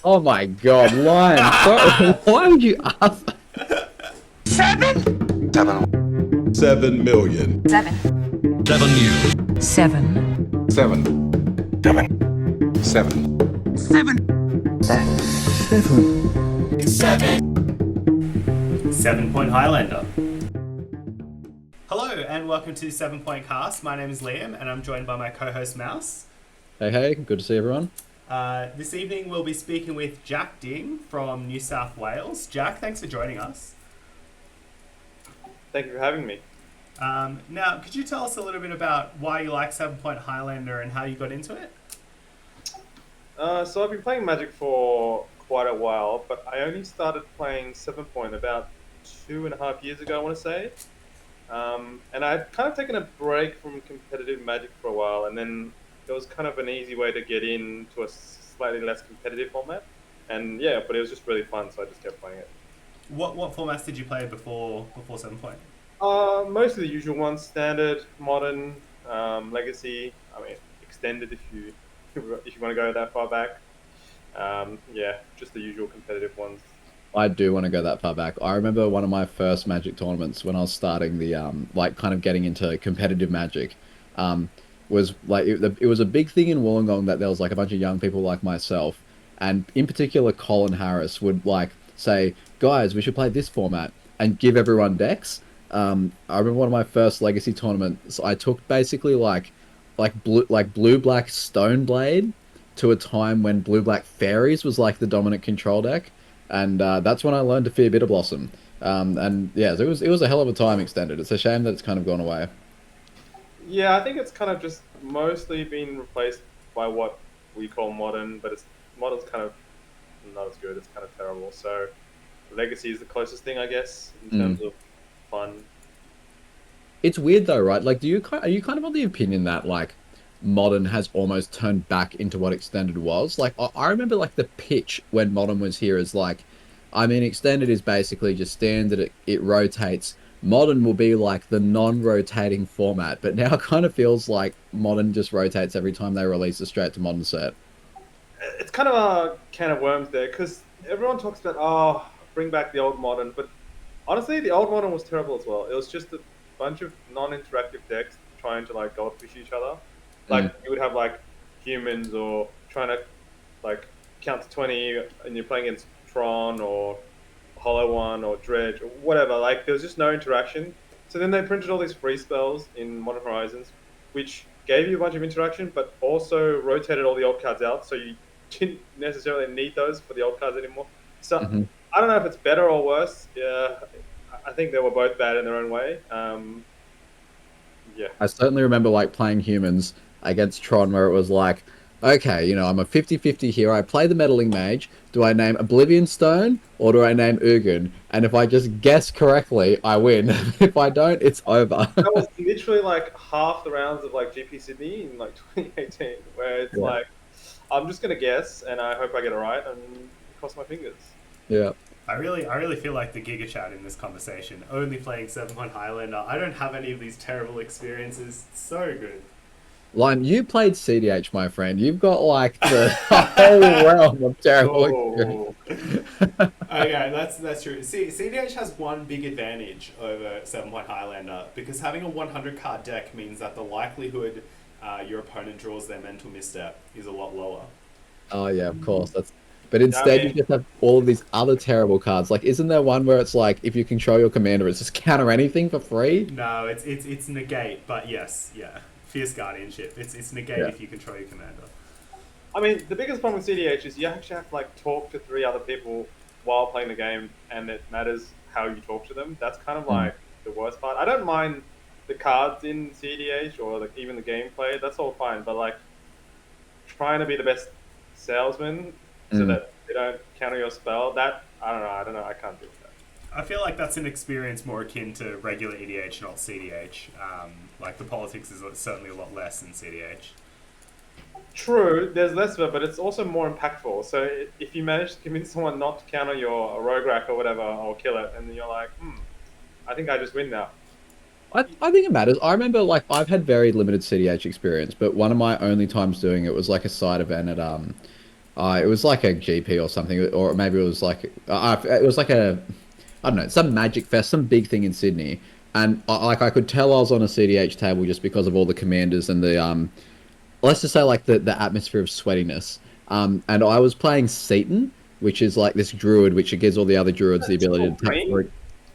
Oh my god, Lion. So, why would you ask? 7 million. 7. 7 Point Highlander. Hello and welcome to 7 Point Cast. My name is Liam and I'm joined by my co-host Mouse. Hey, good to see everyone. This evening we'll be speaking with Jack Ding from New South Wales. Jack, thanks for joining us. Thank you for having me. Now, could you tell us a little bit about why you like 7 Point Highlander and how you got into it? So I've been playing Magic for quite a while, but I only started playing 7 Point about 2.5 years ago, I want to say. And I'd kind of taken a break from competitive Magic for a while, and then it was kind of an easy way to get into a slightly less competitive format. And yeah, but it was just really fun, so I just kept playing it. What formats did you play before 7 Point? Most of the usual ones: standard, modern, legacy. I mean, extended if you want to go that far back. Yeah, just the usual competitive ones. I do want to go that far back. I remember one of my first Magic tournaments when I was starting the like kind of getting into competitive Magic. Was like it was a big thing in Wollongong that there was like a bunch of young people like myself, and in particular Colin Harris would like say, "Guys, we should play this format," and give everyone decks. I remember one of my first Legacy tournaments. I took basically blue black Stoneblade to a time when blue black Fairies was like the dominant control deck, and that's when I learned to fear Bitter Blossom. And yeah, so it was a hell of a time extended. It's a shame that it's kind of gone away. Yeah, I think it's kind of just mostly been replaced by what we call modern, but modern's kind of not as good. It's kind of terrible. So legacy is the closest thing, I guess, in terms of fun. It's weird though, right? Like, are you kind of of the opinion that like modern has almost turned back into what extended was? Like, I remember like the pitch when modern was here is like, I mean, extended is basically just standard. It rotates. Modern will be like the non-rotating format, but now it kind of feels like modern just rotates every time they release a straight to modern set. It's kind of a can of worms there, because everyone talks about, bring back the old modern, but honestly, the old modern was terrible as well. It was just a bunch of non-interactive decks trying to like goldfish each other. Like you would have like humans or trying to like count to 20, and you're playing against Tron or Hollow One or Dredge or whatever. Like there was just no interaction. So then they printed all these free spells in Modern Horizons, which gave you a bunch of interaction, but also rotated all the old cards out, so you didn't necessarily need those for the old cards anymore. So I don't know if it's better or worse. Yeah, I think they were both bad in their own way. Yeah. I certainly remember like playing humans against Tron where it was like, okay, I'm a 50-50 here. I play the Meddling Mage. Do I name Oblivion Stone or do I name Ugin? And if I just guess correctly, I win. If I don't, it's over. That was literally like half the rounds of like GP Sydney in like 2018, where it's like, I'm just gonna guess and I hope I get it right and cross my fingers. Yeah. I really feel like the Giga Chat in this conversation. Only playing 7 Point Highlander. I don't have any of these terrible experiences. So good. Lime, you played CDH, my friend. You've got like the whole realm of terrible experience. Okay, that's true. See, CDH has one big advantage over 7 Point Highlander, because having a 100 card deck means that the likelihood your opponent draws their mental misstep is a lot lower. Oh yeah, of course. But instead you just have all of these other terrible cards. Like, isn't there one where it's like if you control your commander, it's just counter anything for free? No, it's negate, but yes, yeah. Fierce Guardianship. It's negate if you control your commander. I mean, the biggest problem with CDH is you actually have to like talk to 3 other people while playing the game, and it matters how you talk to them. That's kind of like the worst part. I don't mind the cards in CDH or like even the gameplay. That's all fine, but like trying to be the best salesman so that they don't counter your spell. That I don't know. I can't do that. I feel like that's an experience more akin to regular EDH, not CDH. Like the politics is certainly a lot less in CDH. True, there's less of it, but it's also more impactful. So if you manage to convince someone not to counter your rogue rack or whatever, or kill it, and you're like, I think I just win now. I think it matters. I remember like I've had very limited CDH experience, but one of my only times doing it was like a side event at It was like a GP or something, or maybe it was like it was like a I don't know, some Magic Fest, some big thing in Sydney, and like I could tell I was on a CDH table just because of all the commanders and the let's just say like the atmosphere of sweatiness. And I was playing Seaton, which is like this druid, which it gives all the other druids the That's ability still to tap green. for.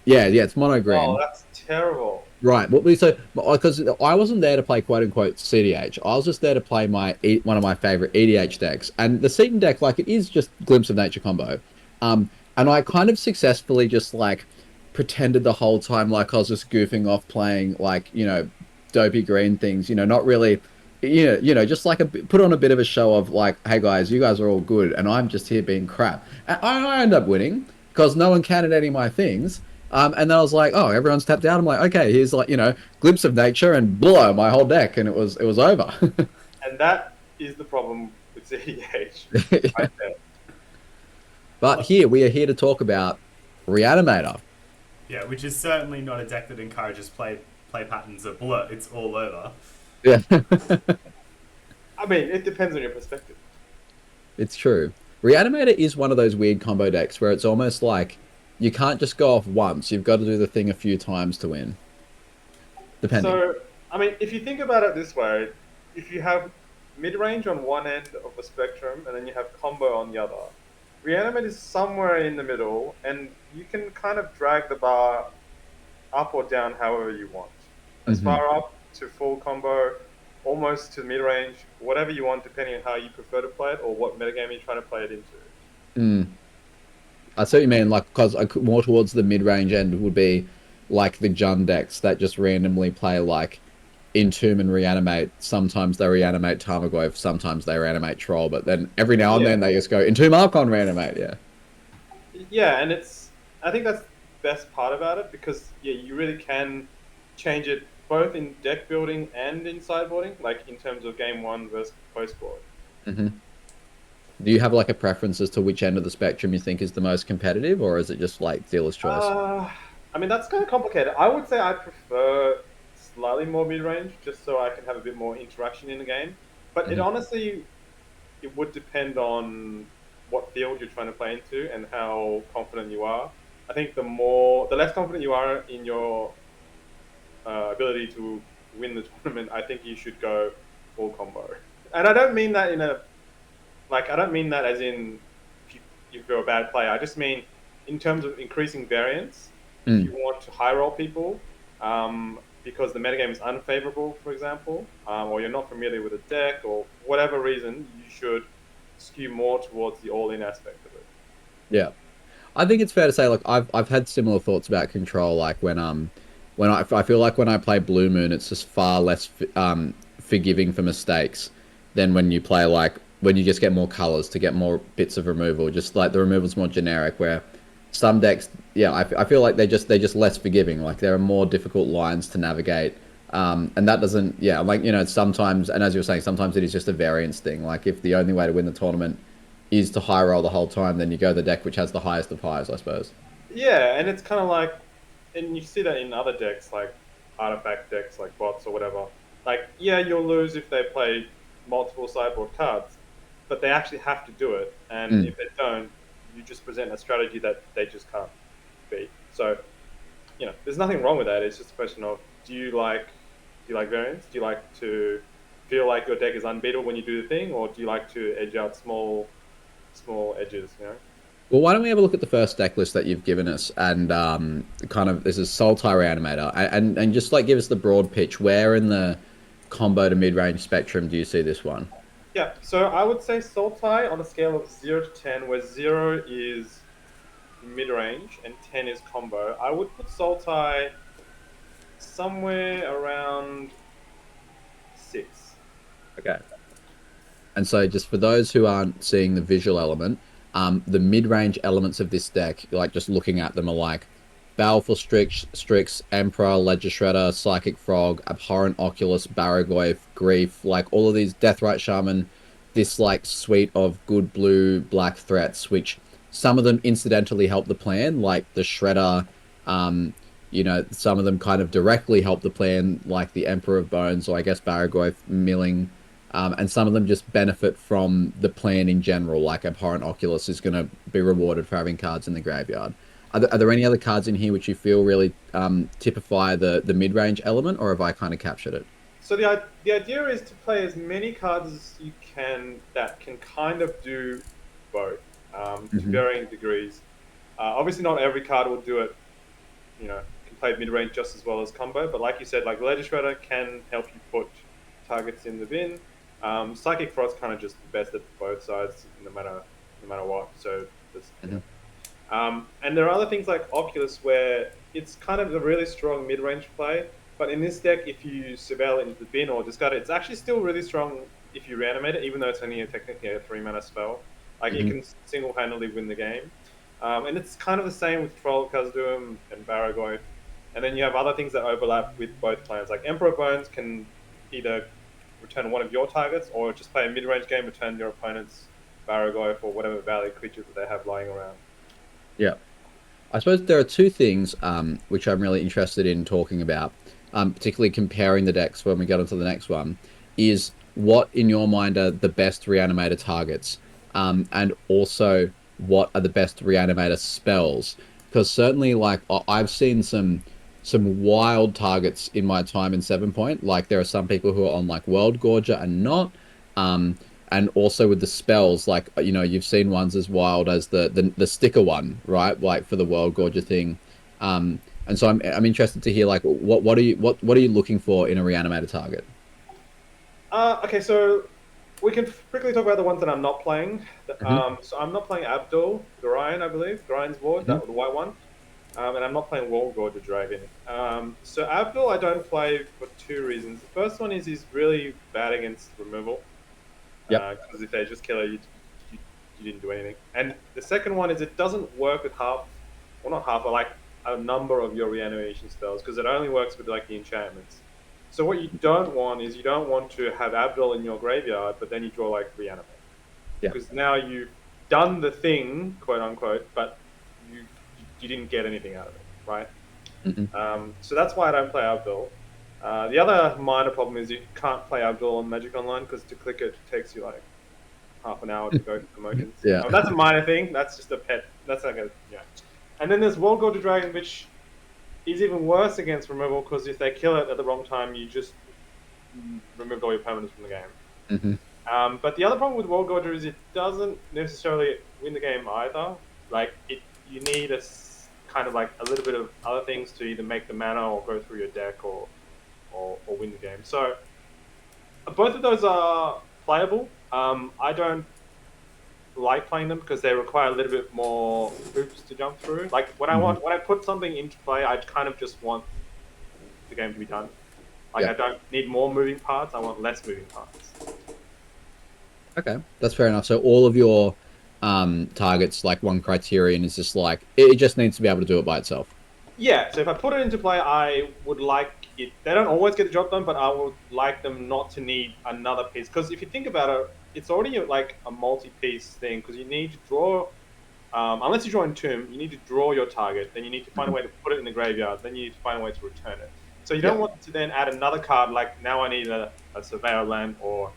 Yeah, yeah, it's mono Oh, green. that's terrible. Right. Well, so because I wasn't there to play quote unquote CDH, I was just there to play one of my favorite EDH decks, and the Seaton deck, like it is just Glimpse of Nature combo, and I kind of successfully just like pretended the whole time like I was just goofing off playing like dopey green things, not really, just like put on a bit of a show of like, hey guys, you guys are all good, and I'm just here being crap. And I end up winning because no one counted any of my things. And then I was like, oh, everyone's tapped out. I'm like, okay, here's like, glimpse of nature and blow my whole deck, and it was over. And that is the problem with CDH. Right there. But here we are here to talk about Reanimator. Yeah, which is certainly not a deck that encourages play patterns of blur. It's all over. Yeah, I mean, it depends on your perspective. it's true. Reanimator is one of those weird combo decks where it's almost like you can't just go off once. You've got to do the thing a few times to win, depending. So, I mean, if you think about it this way, if you have mid range on one end of the spectrum and then you have combo on the other, Reanimate is somewhere in the middle, and you can kind of drag the bar up or down however you want. As Hmm. far up to full combo, almost to mid range, whatever you want, depending on how you prefer to play it or what metagame you're trying to play it into. Mm. I see what you mean, like, because more towards the mid-range end would be like the Jund decks that just randomly play like Entomb and Reanimate. Sometimes they reanimate Tarmogoyf, sometimes they reanimate Troll, but then every now and Yeah, then they just go Entomb Archon Reanimate, yeah. yeah, and I think that's the best part about it because yeah, you really can change it both in deck building and in sideboarding, like in terms of game one versus post board. Hmm. Do you have like a preference as to which end of the spectrum you think is the most competitive, or is it just like dealer's choice? Uh, I mean that's kind of complicated. I would say I prefer slightly more mid range, just so I can have a bit more interaction in the game. But it Hmm. honestly, it would depend on what field you're trying to play into and how confident you are. I think the less confident you are in your ability to win the tournament, I think you should go full combo. And I don't mean that in a I don't mean that as in if you're a bad player. I just mean in terms of increasing variance. If Mm. you want to high roll people, because the metagame is unfavorable, for example, or you're not familiar with a deck, or whatever reason, you should skew more towards the all-in aspect of it. Yeah. I think it's fair to say, like I've had similar thoughts about control. Like when I feel like when I play Blue Moon, it's just far less forgiving for mistakes than when you play like when you just get more colors to get more bits of removal. Just like the removal's more generic. Where some decks, yeah, I feel like they're just less forgiving. Like there are more difficult lines to navigate. And that doesn't, yeah, like sometimes, and as you were saying, sometimes it is just a variance thing. Like if the only way to win the tournament is to high roll the whole time, then you go the deck which has the highest of highs, I suppose. Yeah, and it's kind of like, and you see that in other decks, like artifact decks, like bots or whatever. Like, yeah, you'll lose if they play multiple sideboard cards, but they actually have to do it. And Mm. if they don't, you just present a strategy that they just can't beat. So, there's nothing wrong with that. It's just a question of do you like variance? Do you like to feel like your deck is unbeatable when you do the thing, or do you like to edge out small edges? Well, why don't we have a look at the first deck list that you've given us, and kind of this is Sultai Reanimator, and just like give us the broad pitch. Where in the combo to mid range spectrum do you see this one? Yeah, so I would say Sultai on a scale of 0 to 10, where 0 is mid range and 10 is combo. I would put Sultai somewhere around 6. Okay. And so, just for those who aren't seeing the visual element, the mid-range elements of this deck, like just looking at them, are like Baleful Strix, Emperor, Ledger Shredder, Psychic Frog, Abhorrent Oculus, Barragoyf, Grief, like all of these Deathrite Shaman, this like suite of good blue black threats, which some of them incidentally help the plan, like the Shredder. Um, some of them kind of directly help the plan, like the Emperor of Bones, or I guess Barragoyf milling and some of them just benefit from the plan in general. Like Abhorrent Oculus is going to be rewarded for having cards in the graveyard. Are there any other cards in here which you feel really typify the mid range element, or have I kind of captured it? So the idea is to play as many cards as you can that can kind of do both to Hmm. varying degrees. Obviously, not every card will do it. Can play mid range just as well as combo. But like you said, like Ledger Shredder can help you put targets in the bin. Psychic Frost kind of just the best at both sides, no matter what. So that's, Hmm. and there are other things like Oculus where it's kind of a really strong mid range play. But in this deck, if you surveil it into the bin or discard it, it's actually still really strong if you reanimate it, even though it's only technically a 3 mana spell. Like it Hmm. can single handedly win the game. And it's kind of the same with Troll, Khazad-dûm, and Baragoi. And then you have other things that overlap with both clans. Like Emperor Bones can either return one of your targets or just play a mid range game, return your opponent's Baragoi for whatever value creature that they have lying around. Yeah. I suppose there are two things which I'm really interested in talking about, particularly comparing the decks when we get onto the next one, is what in your mind are the best reanimator targets, and also what are the best reanimator spells? Because certainly, like I've seen some wild targets in my time in Seven Point. Like there are some people who are on like World Gorger and not. Um, and also with the spells, like you've seen ones as wild as the sticker one, right? Like for the World Gorger thing. And so I'm interested to hear like what are you looking for in a reanimator target? Okay, so we can quickly talk about the ones that I'm not playing. Hmm. So I'm not playing Abdul, Gorion, I believe, Gorion's Ward, Hmm. the white one. And I'm not playing World Gorger Dragon. So Abdul I don't play for two reasons. The first one is he's really bad against removal. Yep. Because if they just kill her, you, you didn't do anything. And the second one is it doesn't work with half, well not half, but like a number of your reanimation spells because it only works with like the enchantments. So what you don't want is you don't want to have Abdul in your graveyard, but then you draw like reanimate Yeah. because now you've done the thing, quote unquote, but you you didn't get anything out of it, right? Hmm. So that's why I don't play Abdul. The other minor problem is you can't play Abdul on Magic Online because to click it takes you like half an hour to go through the motions. Yeah. That's a minor thing. That's just a pet. That's like a yeah. And then there's World Gorger Dragon, which is even worse against removal because if they kill it at the wrong time, you just removed all your permanents from the game. Hmm. But the other problem with World Gorger is it doesn't necessarily win the game either. Like you need kind of like a little bit of other things to either make the mana or go through your deck or win the game. So both of those are playable. I don't like playing them because they require a little bit more hoops to jump through. Like Hmm. when I put something into play, I kind of just want the game to be done. Like Yeah. I don't need more moving parts. I want less moving parts. Okay, that's fair enough. So all of your targets, like one criterion, is just like it just needs to be able to do it by itself. Yeah. So if I put it into play, I would like it. They don't always get the job done, but I would like them not to need another piece. Because if you think about it, it's already like a multi-piece thing. Because you need to draw. Unless you draw Entomb, you need to draw your target. Then you need to find a Mhm. way to put it in the graveyard. Then you need to find a way to return it. So you Yeah. don't want to then add another card like now I need a Surveyor Land or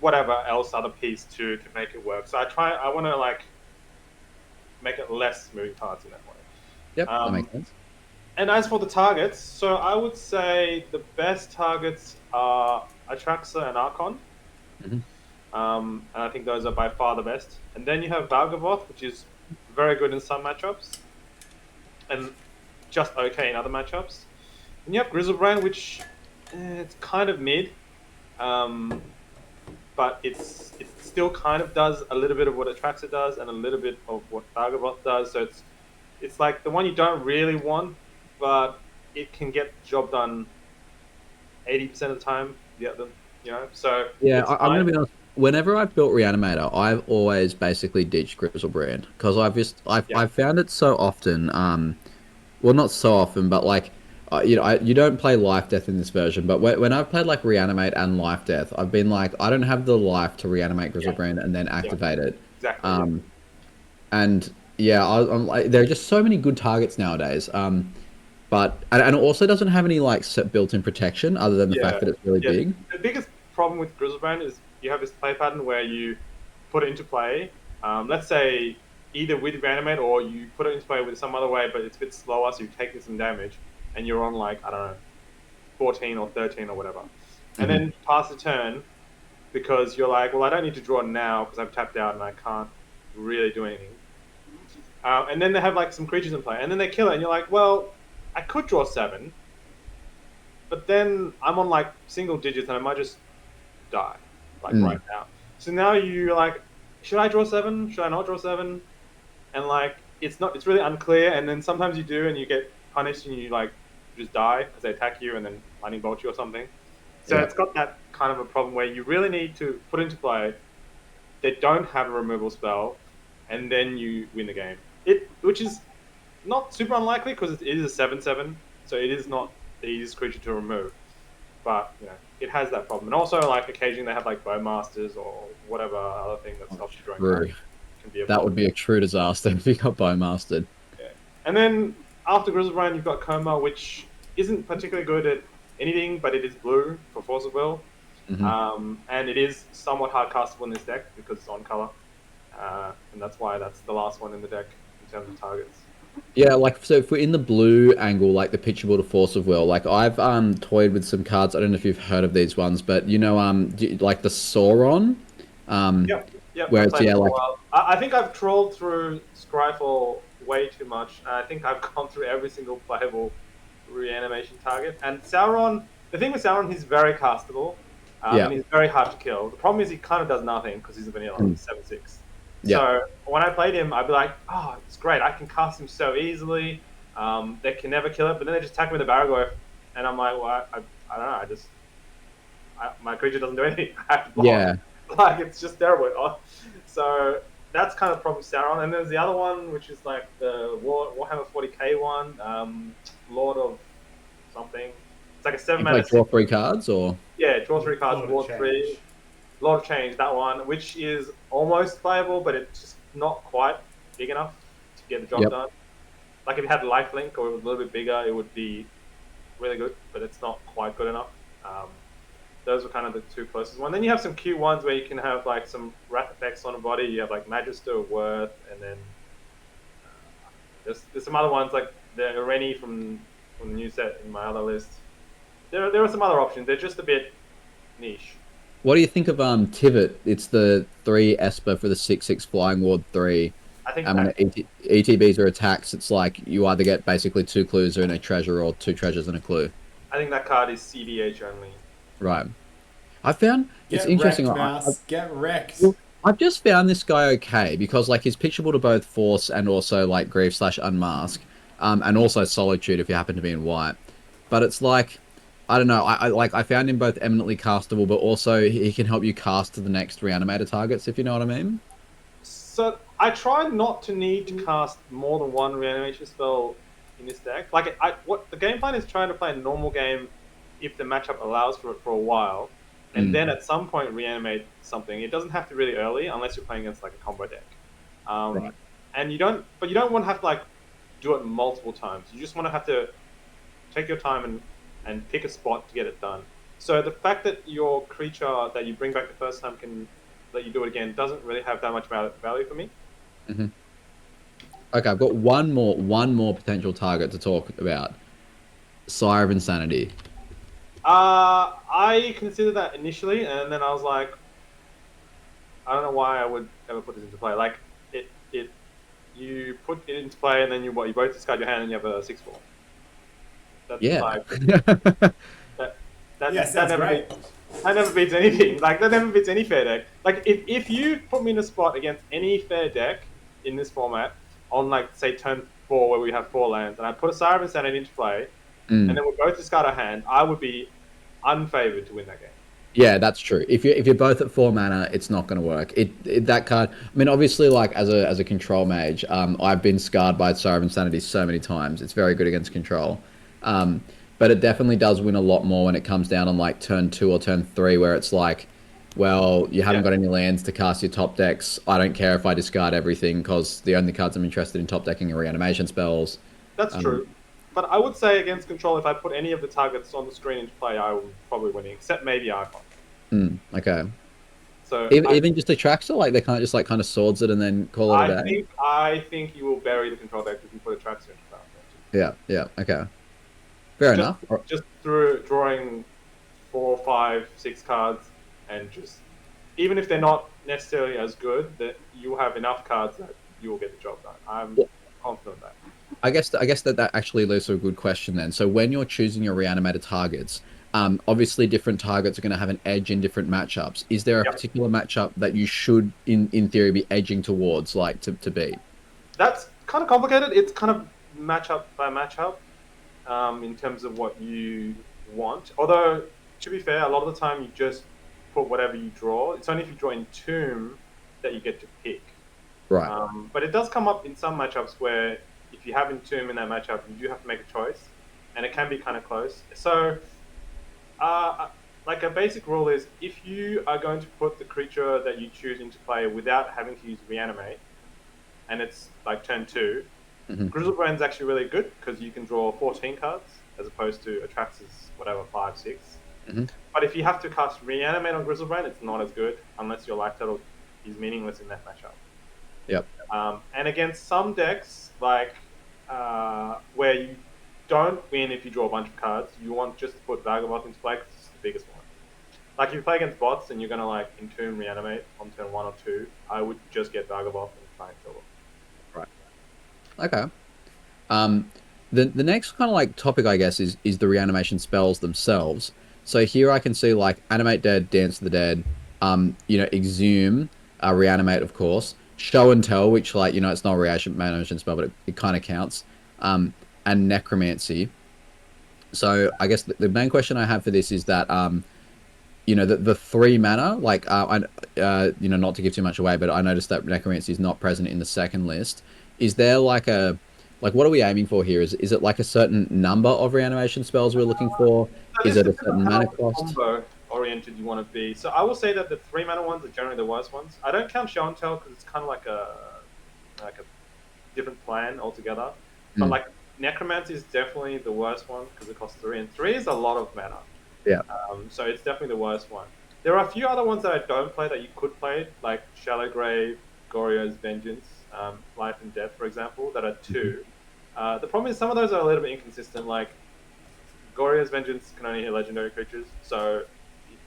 whatever else other piece to make it work. So I want to like make it less moving parts in that way. Yep, that Um, makes sense. and as for the targets, so I would say the best targets are Atraxa and Archon. Hmm. And I think those are by far the best. And then you have Valgavoth, which is very good in some matchups, and just okay in other matchups. And you have Grizzlebrand, which it's kind of mid, um, but it still kind of does a little bit of what Atraxa does and a little bit of what Valgavoth does. So it's like the one you don't really want, but it can get the job done 80% of the time. The other, so Yeah, it's I'm gonna fine. be honest. Whenever I've built Reanimator, I've always basically ditched Grizzlebrand because Yeah, I've found it so often. Well, not so often, but like, you don't play Life Death in this version, but when I've played like Reanimate and Life Death, I've been like, I don't have the life to reanimate yeah, Grizzlebrand and then yeah, activate it. exactly. Yeah, Um, and yeah, I'm like, there are just so many good targets nowadays. But and it also doesn't have any like set built-in protection other than the fact yeah, that it's really yeah. big. The biggest problem with Grizzlebrand is you have this play pattern where you put it into play. Let's say either with Reanimator or you put it into play with some other way, but it's a bit slower, so you're taking some damage, and you're on like I don't know, 14 or 13 or whatever, and then you pass the turn because you're like, well, I don't need to draw now because I've tapped out and I can't really do anything. And then they have like some creatures in play, and then they kill it, and you're like, well, I could draw 7, but then I'm on like single digits and I might just die, like right now. So now you're like, should I draw 7? Should I not draw 7? And like, it's really unclear. And then sometimes you do, and you get punished, and you like just die because they attack you and then lightning bolt you or something. So it's got that kind of a problem where you really need to put into play. They don't have a removal spell, and then you win the game. Which is not super unlikely because it is a 7/7, so it is not the easiest creature to remove. But you know, it has that problem, and also like occasionally they have like Bowmasters or whatever other thing that stops you drawing. Can be a that would be a true disaster if you got Bowmastered. Yeah, and then after Grizzlebrand, you've got Coma, which isn't particularly good at anything, but it is blue for Force of Will, and it is somewhat hard castable in this deck because it's on color, and that's why that's the last one in the deck in terms of targets. Yeah, like so if we're in the blue angle, like the pitchable to Force of Will, like I've toyed with some cards. I don't know if you've heard of these ones, but you know like the Sauron, Yep. where it's like I think I've trolled through Scryfall way too much. I think I've gone through every single playable reanimation target. And Sauron, the thing with Sauron, he's very castable, and he's very hard to kill. The problem is he kind of does nothing because he's a vanilla, 7/6. So when I played him, I'd be like, oh, it's great. I can cast him so easily. They can never kill it, but then they just attack me with a Baragorth, and I'm like, well, I don't know. My creature doesn't do anything. I have to block. Yeah. Like, it's just terrible. So that's kind of the problem with Sauron. And there's the other one, which is like the Warhammer 40k one, Lord of something. It's like a 7-mana. Like draw 3 cards, or draw 3 cards, Lord 3. Lord of Change, that one, which is almost playable, but it's just not quite big enough to get the job done. Like if you had Lifelink or it was a little bit bigger, it would be really good, but it's not quite good enough. Those were kind of the two closest ones. Then you have some cute ones where you can have like some wrath effects on a body. You have like Magister, Worth, and then there's some other ones like the Ireni from the new set in my other list. There are some other options. They're just a bit niche. what do you think of Tivit? It's the 3 Esper for the 6/6 Flying Ward 3. I think ETBs are attacks. It's like you either get basically 2 clues and a treasure, or 2 treasures and a clue. I think that card is CDH only. Right. I found it's interesting. Get wrecked. I've just found this guy okay because like he's pitchable to both Force and also like Grief/Unmask, and also Solitude if you happen to be in white. But it's like, I don't know. I found him both eminently castable, but also he can help you cast to the next Reanimator targets, if you know what I mean. So I try not to need to cast more than one reanimation spell in this deck. Like what the game plan is trying to play a normal game if the matchup allows for it for a while, and then at some point reanimate something. It doesn't have to really early unless you're playing against like a combo deck. Right. And you don't want to have to like do it multiple times. You just want to have to take your time and pick a spot to get it done. So the fact that your creature that you bring back the first time can let you do it again doesn't really have that much value for me. Mm-hmm. Okay, I've got one more potential target to talk about. Sire of Insanity. I considered that initially, and then I was like, I don't know why I would ever put this into play. Like, you put it into play, and then you both discard your hand, and you have a 6/4. That's like, that never beats anything. Like, that never beats any fair deck. Like, if you put me in a spot against any fair deck in this format, on like say turn 4 where we have 4 lands, and I put a Sire of Insanity into play, and then we both discard our hand, I would be unfavored to win that game. Yeah, that's true. If you're both at 4 mana, it's not going to work. That card. I mean, obviously, like as a control mage, I've been scarred by Sire of Insanity so many times. It's very good against control, but it definitely does win a lot more when it comes down on like turn 2 or turn 3, where it's like, well, you haven't got any lands to cast your top decks. I don't care if I discard everything because the only cards I'm interested in top decking are reanimation spells. That's true. But I would say against control, if I put any of the targets on the screen into play, I would probably win, except maybe Icon. Okay. So Even just a Traxxas, like they can't just like kind of swords it and then call it a day. I think you will bury the control deck if you put a track into power. Yeah, yeah, okay, fair Just enough. just through drawing 4, 5, 6 cards and just even if they're not necessarily as good, that you have enough cards that you will get the job done. I'm Well, confident of that. I guess that actually leads to a good question then. So when you're choosing your reanimator targets, obviously different targets are going to have an edge in different matchups. Is there a Yep. particular matchup that you should, in theory, be edging towards, like to beat? That's kind of complicated. It's kind of matchup by matchup in terms of what you want. Although, to be fair, a lot of the time you just put whatever you draw. It's only if you draw Entomb that you get to pick. Right. But it does come up in some matchups where if you have Entomb in that matchup, you do have to make a choice, and it can be kind of close. So, like a basic rule is if you are going to put the creature that you choose into play without having to use Reanimate, and it's like turn 2, Hmm. Grizzlebrand's actually really good because you can draw 14 cards as opposed to Atrax's whatever 5, 6. Hmm. But if you have to cast Reanimate on Grizzlebrand, it's not as good unless your life total is meaningless in that matchup. Yep. And against some decks, like where you don't win if you draw a bunch of cards, you want just to put Vagabond into play because it's the biggest one. Like if you play against bots and you're gonna like Entomb Reanimate on turn 1 or 2, I would just get Vagabond and try and kill them. Right. Okay. Um, the next kind of like topic, I guess, is the reanimation spells themselves. So here I can see like animate dead, dance to the dead, exhume, reanimate, of course, show and tell, which like it's not a reanimation spell, but it kind of counts, and necromancy. So I guess the main question I have for this is that the 3 mana, like not to give too much away, but I noticed that necromancy is not present in the second list. Is there like what are we aiming for here? Is it like a certain number of reanimation spells we're looking for? So Is this it a depends on certain mana how cost? combo oriented you want to be. So I will say that the 3 mana ones are generally the worst ones. I don't count Show and Tell because it's kind of like a different plan altogether. But Mm, like Necromancy is definitely the worst one because it costs 3, and 3 is a lot of mana. yeah. So it's definitely the worst one. There are a few other ones that I don't play that you could play, like Shallow Grave, Goryo's Vengeance, Life and Death, for example, that are Mhm. 2. The problem is some of those are a little bit inconsistent. Like Goryo's Vengeance can only hit legendary creatures, so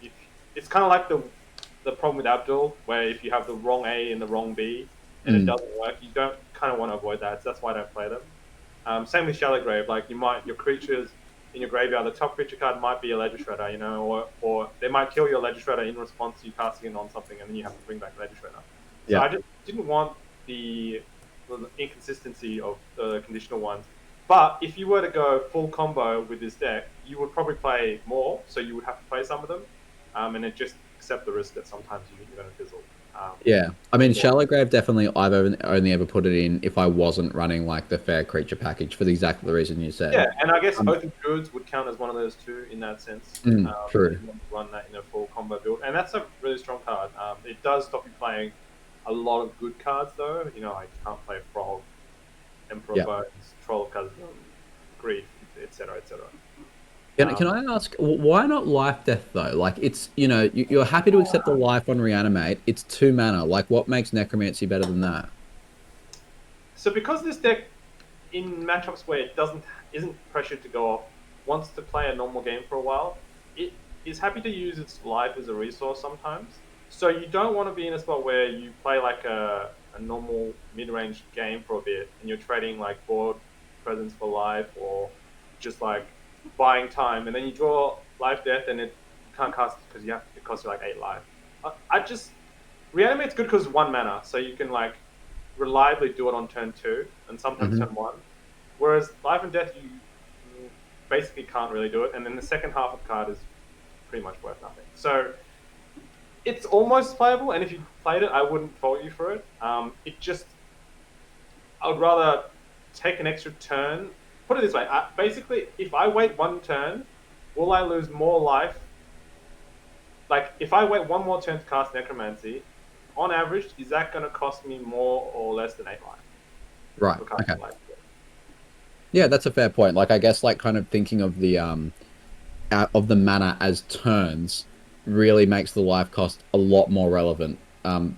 if, it's kind of like the problem with Abdul, where if you have the wrong A and the wrong B, and it Mm, doesn't work, you don't kind of want to avoid that. So that's why I don't play them. Same with Shallow Grave. Like your creatures in your graveyard, the top creature card might be a Ledger Shredder, or they might kill your Ledger Shredder in response to you casting it on something, and then you have to bring back Ledger Shredder. So yeah. I just didn't want the inconsistency of the conditional ones. But if you were to go full combo with this deck, you would probably play more, so you would have to play some of them, and then just accept the risk that sometimes you're going to fizzle. Um, Yeah, I mean, yeah. Shallow Grave definitely. Only ever put it in if I wasn't running like the fair creature package for exactly the reason you said. Yeah, and I guess Um, Oath of Druids would count as one of those two in that sense. If true. you want to run that in a full combo build, and that's a really strong card. It does stop you playing a lot of good cards, though. Like you can't play Frog, Emperor Yeah. Bones, Troll of Khazad, Grief, etc., etc. Can I ask why not life death though? Like it's you're happy to accept the Uh, life on reanimate. It's 2 mana. Like what makes necromancy better than that? so because this deck in matchups where it isn't pressured to go off, wants to play a normal game for a while, it is happy to use its life as a resource sometimes. So you don't want to be in a spot where you play like a normal mid-range game for a bit and you're trading like board presence for life or just like buying time and then you draw life death and you can't cast because it costs you like 8 life. I just Reanimate's good because 1 mana, so you can like reliably do it on turn 2 and sometimes Hmm. turn 1. Whereas Life and Death, you basically can't really do it, and then the second half of the card is pretty much worth nothing. So it's almost playable, and if you played it, I wouldn't fault you for it. I would rather take an extra turn. Put it this way: basically, if I wait 1 turn, will I lose more life? Like if I wait 1 more turn to cast Necromancy, on average, is that going to cost me more or less than 8 life Right. for Okay. casting life? Yeah, that's a fair point. Like I guess like kind of thinking of the mana as turns. really makes the life cost a lot more relevant.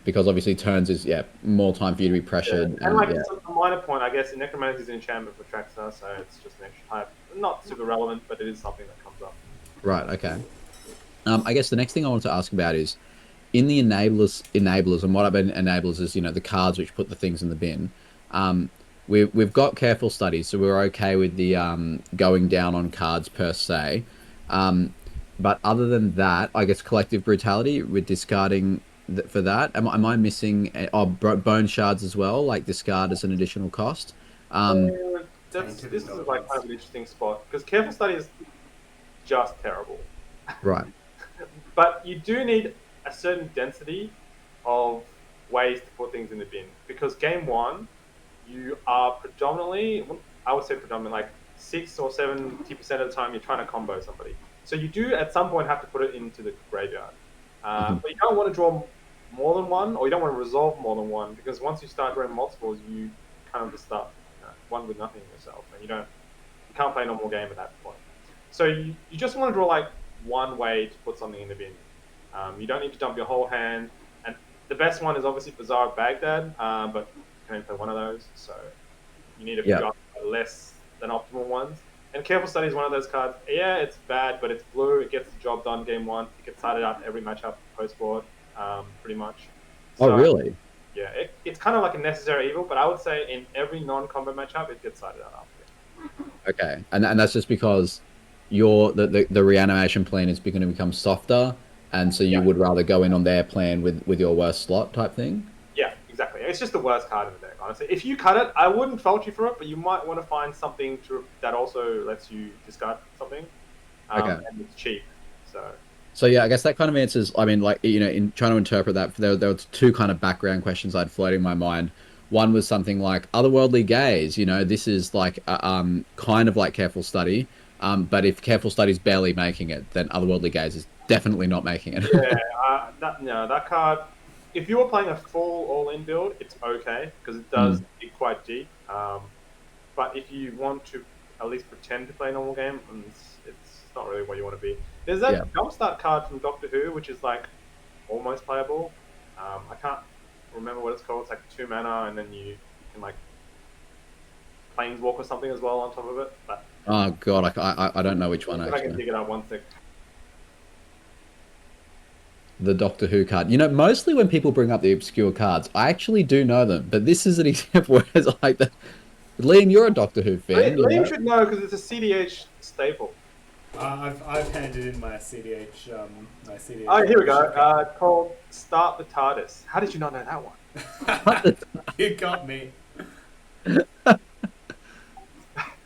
Because obviously turns is more time for you to be Yeah, pressured and and like it's a minor point, I guess. Necromancy is an enchantment for Traxxas, so it's just an extra type. Not super relevant, but it is something that comes up. right, okay. I guess the next thing I wanted to ask about is in the enablers, and what I've been enablers is the cards which put the things in the bin. Um, we've got careful studies, so we're okay with the going down on cards per se. Um, but other than that, I guess collective brutality with discarding for that. Am I missing? Bone shards as well, like discard as an additional cost. Um, Tainted This is like kind Indulgence. of an interesting spot because careful study is just terrible. right. But you do need a certain density of ways to put things in the bin because game one, you are predominantly, I would say predominantly, like 6 or 70% of the time you're trying to combo somebody. So you do at some point have to put it into the graveyard. Mhm. But you don't want to draw more than one, or you don't want to resolve more than one, because once you start drawing multiples, you kind of just start one with nothing yourself, and you can't play a normal game at that point. So you just want to draw like one way to put something in the bin. You don't need to dump your whole hand. And the best one is obviously Bazaar of Baghdad, but you can only play one of those. So you need a Yeah. few less than optimal ones. And Careful Study is one of those cards. Yeah, it's bad, but it's blue. It gets the job done game one. It gets started out every matchup post board, pretty much. Oh, So really? yeah, it's kind of like a necessary evil, but I would say in every non-combo matchup, it gets started out after. Okay, and that's just because the reanimation plan is going to become softer, and so you Yeah, would rather go in on their plan with your worst slot type thing. yeah, exactly. It's just the worst card in the deck, honestly. If you cut it, I wouldn't fault you for it, but you might want to find something that also lets you discard something, Okay, and it's cheap. So so yeah, I guess that kind of answers. I mean, like in trying to interpret that, there were two kind of background questions I'd floating in my mind. One was something like otherworldly gaze. This is like kind of like careful study. But if careful study's barely making it, then otherworldly gaze is definitely not making it. yeah, that card. If you were playing a full all-in build, it's okay because it does Mm, dig quite deep. But if you want to at least pretend to play a normal game, it's not really what you want to be. There's yeah. that jumpstart card from Doctor Who, which is like almost playable. I can't remember what it's called. It's like 2 mana, and then you can like planeswalk or something as well on top of it. But Oh God, I don't know which one if I can actually. dig it up one sec. The Doctor Who card. Mostly when people bring up the obscure cards, I actually do know them. But this is an example where it's like that. Liam, you're a Doctor Who fan, you Liam know? should know because it's a CDH staple. I've handed in my CDH Oh, here we go. membership card. Called Start the TARDIS. How did you not know that one? You got me.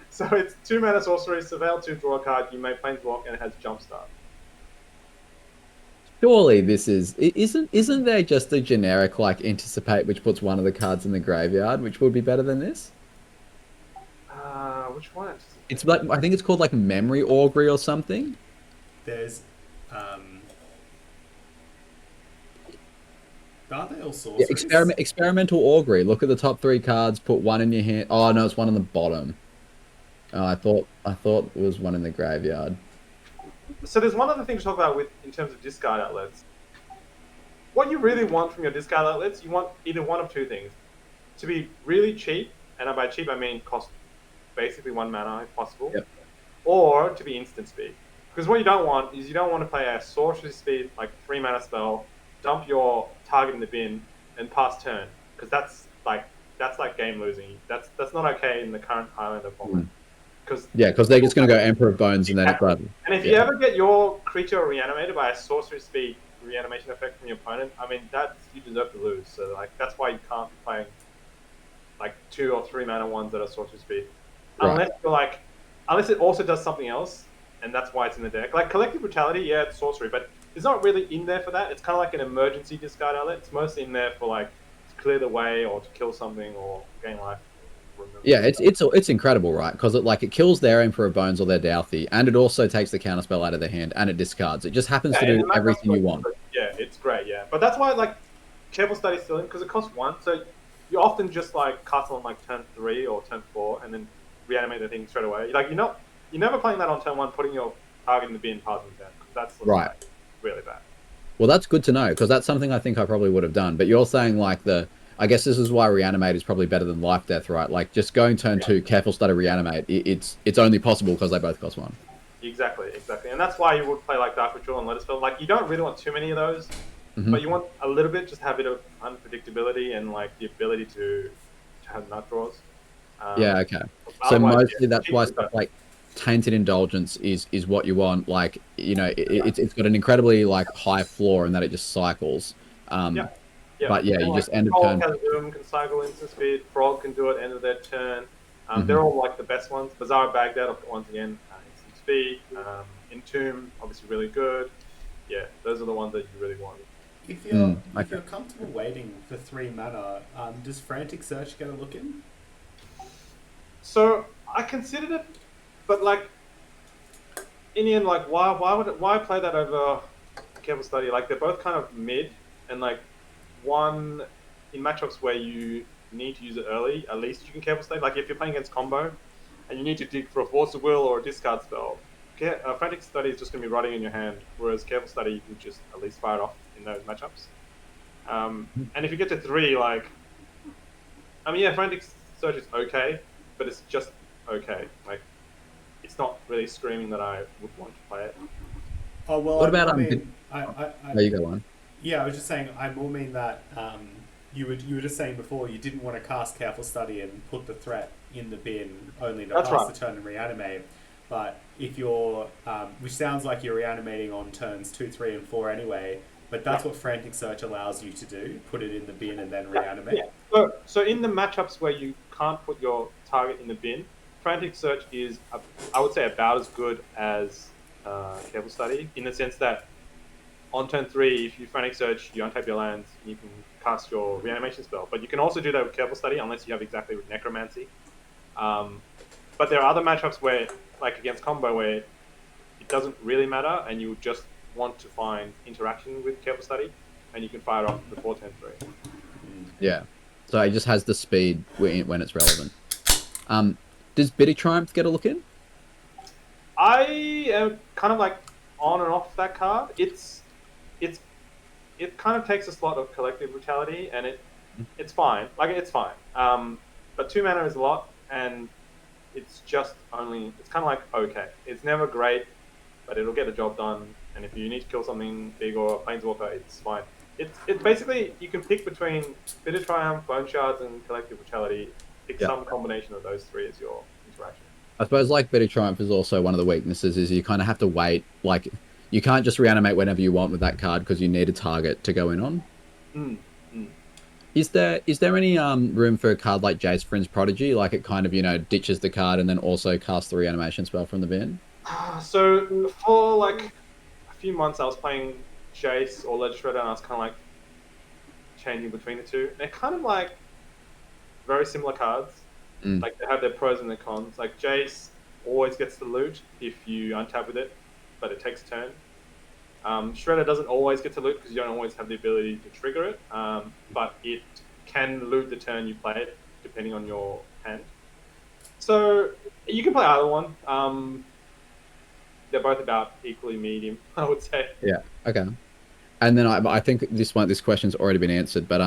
So it's 2 mana sorcery, surveil 2, draw a card. You may planeswalk, and it has jumpstart. Surely this isn't there just a generic like anticipate which puts one of the cards in the graveyard, which would be better than this? Which one? It's like I think it's called like memory augury or something. There's aren't they all Yeah, sorceries? experimental augury. Look at the top three cards, put one in your hand. Oh no, it's one on the bottom. Oh, I thought it was one in the graveyard. So there's one other thing to talk about with in terms of discard outlets. What you really want from your discard outlets, you want either one of two things: to be really cheap, and by cheap I mean cost basically 1 mana if possible, Yep. or to be instant speed. Because what you don't want is you don't want to play a sorcery speed like 3 mana spell, dump your target in the bin, and pass turn. Because that's like game losing. That's not okay in the current Highlander format. Mm. Because Yeah, because they're just gonna go Emperor of Bones and then it's exactly. like, And if you yeah. ever get your creature reanimated by a sorcery speed reanimation effect from your opponent, I mean that's you deserve to lose. So like that's why you can't be playing like 2 or 3 mana ones that are sorcery speed, Right. unless it also does something else, and that's why it's in the deck. Like collective brutality, yeah, it's sorcery, but it's not really in there for that. It's kind of like an emergency discard outlet. It's mostly in there for like to clear the way or to kill something or gain life. Or remove Yeah, it. it's incredible, right? Because it kills their Emperor of Bones or their Douthie, and it also takes the counterspell out of their hand, and it discards. It just happens Yeah, to and do the matchup everything you want. yeah, it's great, yeah. But that's why like careful study still in because it costs one, so you often just like castle on like turn 3 or turn 4, and then reanimate the thing straight away. Like you're never playing that on turn 1, putting your target in the bin, passing turn. That's Right. like really bad. Well, that's good to know because that's something I think I probably would have done. But you're saying like I guess this is why reanimate is probably better than life death, right? Like just going turn Yeah, two, careful study reanimate. It's only possible because they both cost one. exactly, exactly. And that's why you would play like Dark Ritual and Let Us Fill. Like you don't really want too many of those, Hmm. but you want a little bit, just have a bit of unpredictability and like the ability to have nut draws. Yeah, Um, okay. So otherwise, mostly yeah, that's cheap why is stuff better. like Tainted Indulgence is what you want. Like, it's got an incredibly like high floor in that it just cycles. Yeah, Um, yeah. but yeah, And you like just end of Cold turn. Chasm can cycle instant speed. Frog can do it end of their turn. Hmm. They're all like the best ones. Bazaar Baghdad, once again, instant speed. Entomb, obviously really good. Yeah, those are the ones that you really want. If Okay. you're comfortable waiting for 3 mana, does Frantic Search get a look in? So I considered it, but like in the end, like why play that over Careful Study? Like they're both kind of mid, and like one in matchups where you need to use it early, at least you can Careful Study. Like if you're playing against combo and you need to dig for a Force of Will or a discard spell, Frantic Study is just going to be rotting in your hand, whereas Careful Study you can just at least fire it off in those matchups. And if you get to three, like I mean, yeah, Frantic Search is okay, but it's just okay. Like it's not really screaming that I would want to play it. Oh well, What I about more mean, there you go on. yeah, I was just saying, I more mean that you were just saying before you didn't want to cast Careful Study and put the threat in the bin only to That's pass right. the turn and reanimate. But if you're, which sounds like you're reanimating on turns 2, 3, and 4 anyway, but Yeah. that's what Frantic Search allows you to do: put it in the bin and then Yeah, yeah. reanimate. So in the matchups where you can't put your target in the bin, Frantic Search is, I would say, about as good as Careful Study in the sense that on turn three, if you Frantic Search, you untap your lands, you can cast your reanimation spell. But you can also do that with Careful Study unless you have exactly with Necromancy. Um, but there are other matchups where, like against combo, where it doesn't really matter and you just want to find interaction with Careful Study, and you can fire off before turn three. Yeah. So it just has the speed when it's relevant. Um, does Bitty Triumph get a look in? I am kind of like on and off that card. It's it kind of takes a slot of collective brutality, and it's fine. Like it's fine. But 2 mana is a lot, and it's just only it's kind of like okay. It's never great, but it'll get the job done. And if you need to kill something big or a planeswalker, it's fine. It's basically you can pick between Bitter Triumph, Bone Shards, and Collective Brutality. Pick Yeah. some combination of those three as your interaction. I suppose like Bitty Triumph is also one of the weaknesses is you kind of have to wait. Like you can't just reanimate whenever you want with that card because you need a target to go in on. Mm, mm. Is there any room for a card like Jace Fringe Prodigy? Like it kind of, ditches the card and then also casts the reanimation spell from the bin? So for like a few months, I was playing Jace or Legislator, and I was kind of like changing between the two. And they're kind of like very similar cards. Mm. Like they have their pros and their cons. Like Jace always gets the loot if you untap with it, but it takes a turn. Shredder doesn't always get to loot because you don't always have the ability to trigger it, but it can loot the turn you play it depending on your hand. So you can play either one. They're both about equally medium, I would say. Yeah. Okay. And then I think this question's already been answered, but